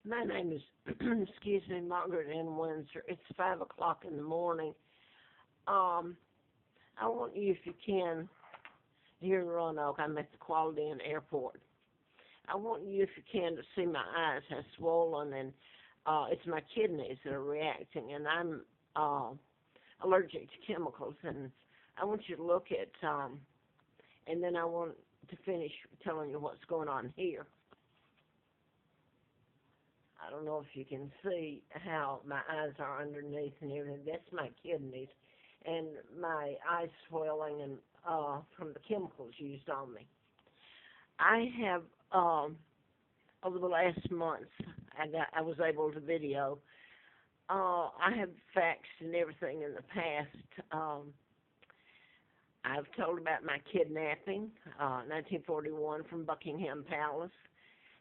My name is, excuse me, Margaret Ann Windsor. It's 5 o'clock in the morning. Um, I want you, if you can, here in Roanoke, I'm at the Quality Inn Airport. I want you, if you can, to see my eyes have swollen, and it's my kidneys that are reacting, and I'm uh, allergic to chemicals, and I want you to look at, and then I want to finish telling you what's going on here. I don't know if you can see how my eyes are underneath and everything. That's my kidneys and my eyes swelling and from the chemicals used on me. I have over the last month I was able to video. I have faxed and everything in the past. I've told about my kidnapping, 1941 from Buckingham Palace,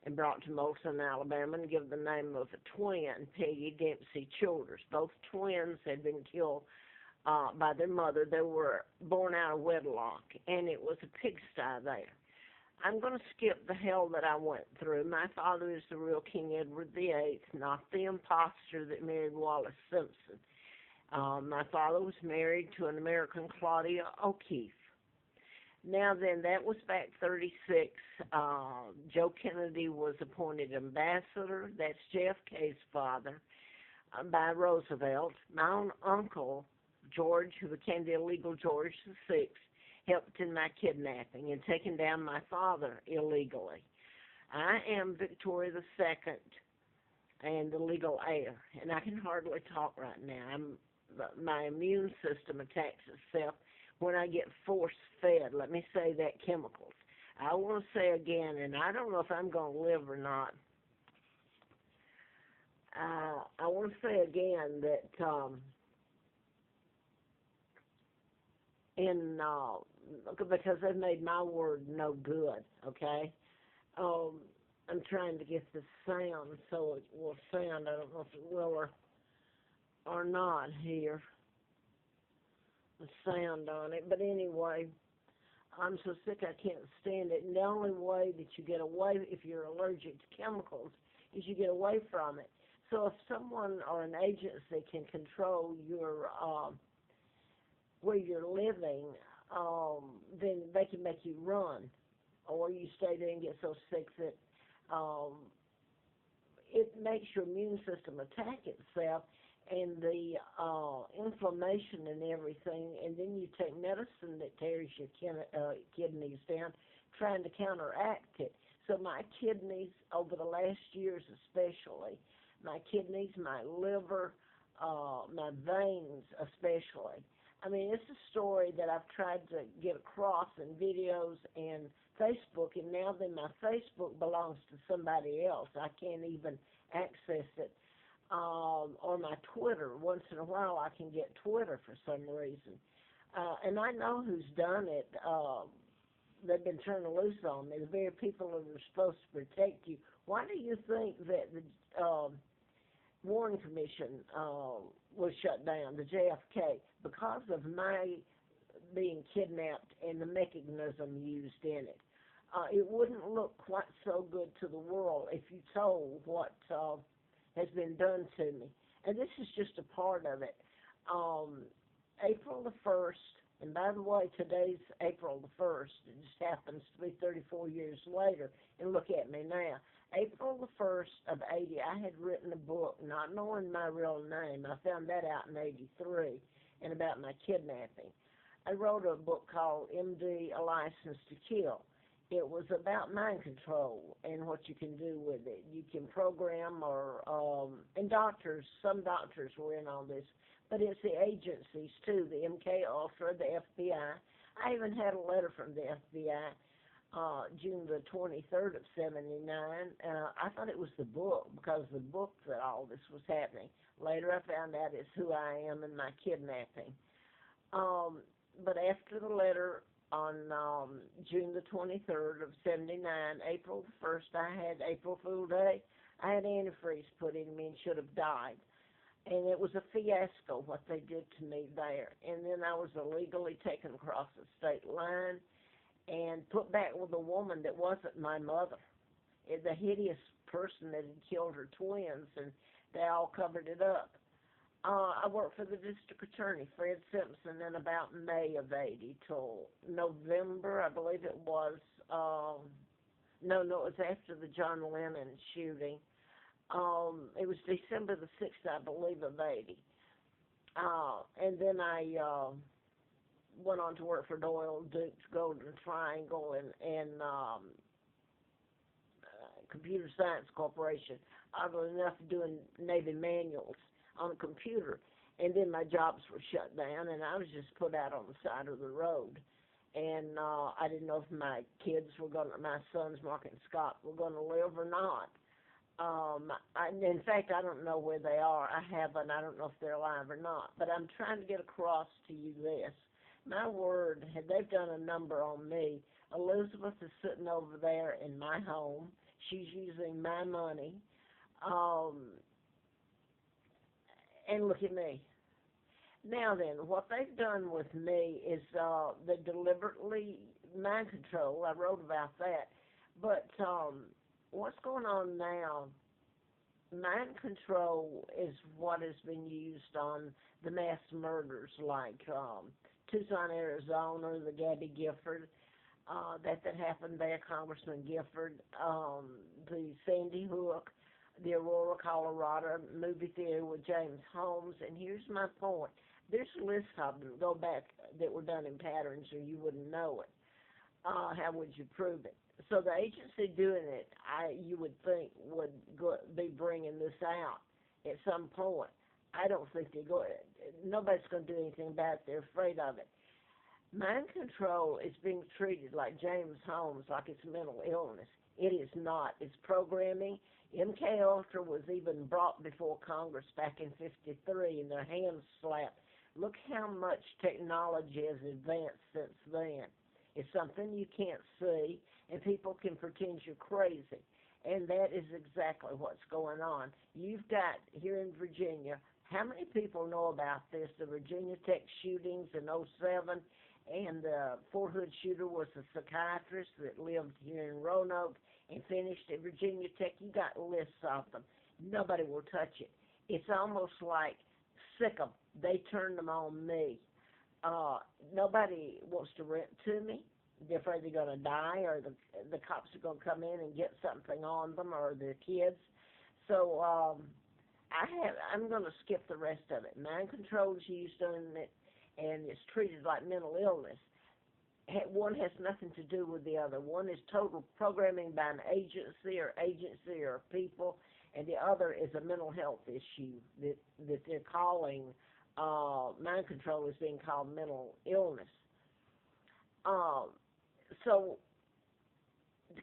and brought to Moulton, Alabama, and give the name of a twin, Peggy Dempsey Childers. Both twins had been killed by their mother. They were born out of wedlock, and it was a pigsty there. I'm going to skip the hell that I went through. My father is the real King Edward VIII, not the imposter that married Wallace Simpson. My father was married to an American Claudia O'Keefe. Now then, that was back 36. Joe Kennedy was appointed ambassador. That's JFK's father by Roosevelt. My own uncle, George, who became the illegal George VI, helped in my kidnapping and taking down my father illegally. I am Victoria II and the legal heir, and I can hardly talk right now. My immune system attacks itself when I get force-fed, let me say that, chemicals. I want to say again, and I don't know if I'm going to live or not, I want to say again that because they've made my word no good, okay? I'm trying to get the sound so it will sound. I don't know if it will or not here, the sound on it. But anyway, I'm so sick I can't stand it. And the only way that you get away, if you're allergic to chemicals, is you get away from it. So if someone or an agency can control your where you're living, then they can make you run, or you stay there and get so sick that it makes your immune system attack itself and the inflammation and everything, and then you take medicine that tears your kidneys down, trying to counteract it. So my kidneys, over the last years especially, my kidneys, my liver, my veins especially. I mean, it's a story that I've tried to get across in videos and Facebook, and now then my Facebook belongs to somebody else. I can't even access it. Or my Twitter. Once in a while I can get Twitter for some reason. And I know who's done it. They've been turning loose on me. The very people that are supposed to protect you. Why do you think that the Warren Commission was shut down, the JFK? Because of my being kidnapped and the mechanism used in it. It wouldn't look quite so good to the world if you told what has been done to me. And this is just a part of it. April the 1st, and by the way, today's April the 1st. It just happens to be 34 years later, and look at me now. April the 1st of 80, I had written a book, not knowing my real name. I found that out in 83, and about my kidnapping. I wrote a book called MD, A License to Kill. It was about mind control and what you can do with it. You can program and doctors, some doctors were in on this, but it's the agencies too, the MK Ultra, the FBI. I even had a letter from the FBI, June the 23rd of 79. I thought it was the book because the book that all this was happening. Later I found out it's who I am and my kidnapping. But after the letter, on June the 23rd of 79, April the 1st, I had April Fool Day. I had antifreeze put in me and should have died. And it was a fiasco what they did to me there. And then I was illegally taken across the state line and put back with a woman that wasn't my mother. The hideous person that had killed her twins, and they all covered it up. I worked for the district attorney, Fred Simpson, in about May of '80 till November, I believe it was. No, it was after the John Lennon shooting. It was December the 6th, I believe, of '80. And then I went on to work for Doyle Duke's Golden Triangle and Computer Science Corporation. Oddly enough, doing Navy manuals on a computer. And then my jobs were shut down, and I was just put out on the side of the road. And I didn't know if my kids were going to, my sons, Mark and Scott, were going to live or not. In fact, I don't know where they are. I don't know if they're alive or not. But I'm trying to get across to you this. My word, they've done a number on me. Elizabeth is sitting over there in my home. She's using my money. And look at me. Now then, what they've done with me is they deliberately mind control. I wrote about that. But what's going on now, mind control is what has been used on the mass murders like Tucson, Arizona, the Gabby Gifford, that happened there, Congressman Gifford, the Sandy Hook, the Aurora, Colorado movie theater with James Holmes. And here's my point. There's lists of them go back that were done in patterns or you wouldn't know it. How would you prove it? So the agency doing it, you would think would be bringing this out at some point. I don't think nobody's going to do anything about it. They're afraid of it. Mind control is being treated like James Holmes, like it's mental illness. It is not. It's programming. MK Ultra was even brought before Congress back in '53, and their hands slapped. Look how much technology has advanced since then. It's something you can't see, and people can pretend you're crazy. And that is exactly what's going on. You've got, here in Virginia, how many people know about this? The Virginia Tech shootings in '07, and the Fort Hood shooter was a psychiatrist that lived here in Roanoke and finished at Virginia Tech. You got lists of them. Nobody will touch it. It's almost like sick of them. They turned them on me. Nobody wants to rent to me. They're afraid they're going to die, or the cops are going to come in and get something on them, or their kids. So I'm going to skip the rest of it. Mind control is used on it, and it's treated like mental illness. One has nothing to do with the other. One is total programming by an agency or people, and the other is a mental health issue that they're calling mind control is being called mental illness. So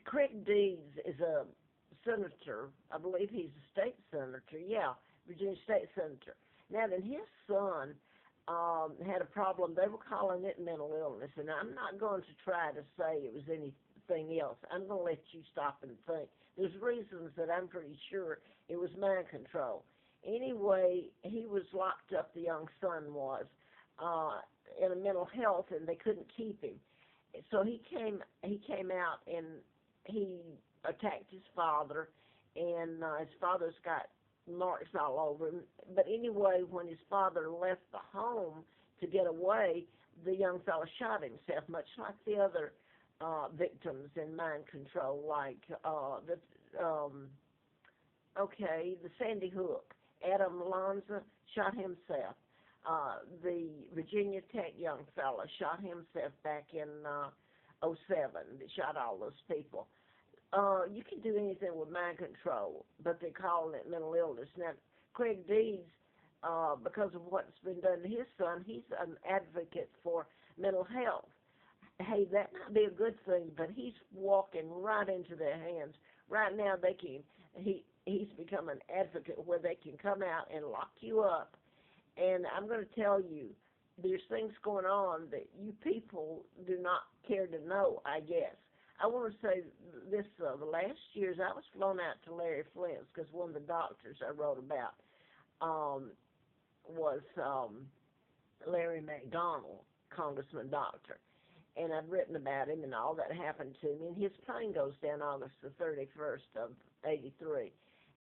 Craig Deeds is a senator. I believe he's a state senator. Yeah, Virginia state senator. Now then, his son had a problem. They were calling it mental illness, and I'm not going to try to say it was anything else. I'm going to let you stop and think. There's reasons that I'm pretty sure it was mind control. Anyway, he was locked up, the young son was, in a mental health, and they couldn't keep him. So he came out, and he attacked his father, and his father's got marks all over him. But anyway, when his father left the home to get away, the young fellow shot himself, much like the other victims in mind control, like the Sandy Hook. Adam Lanza shot himself. The Virginia Tech young fellow shot himself back in '07. They shot all those people. You can do anything with mind control, but they're calling it mental illness. Now, Craig Deeds, because of what's been done to his son, he's an advocate for mental health. Hey, that might be a good thing, but he's walking right into their hands. Right now, he's become an advocate where they can come out and lock you up. And I'm going to tell you, there's things going on that you people do not care to know, I guess. I want to say this, the last years I was flown out to Larry Flint's because one of the doctors I wrote about was Larry McDonald, Congressman Doctor. And I've written about him and all that happened to me. And his plane goes down August the 31st of '83.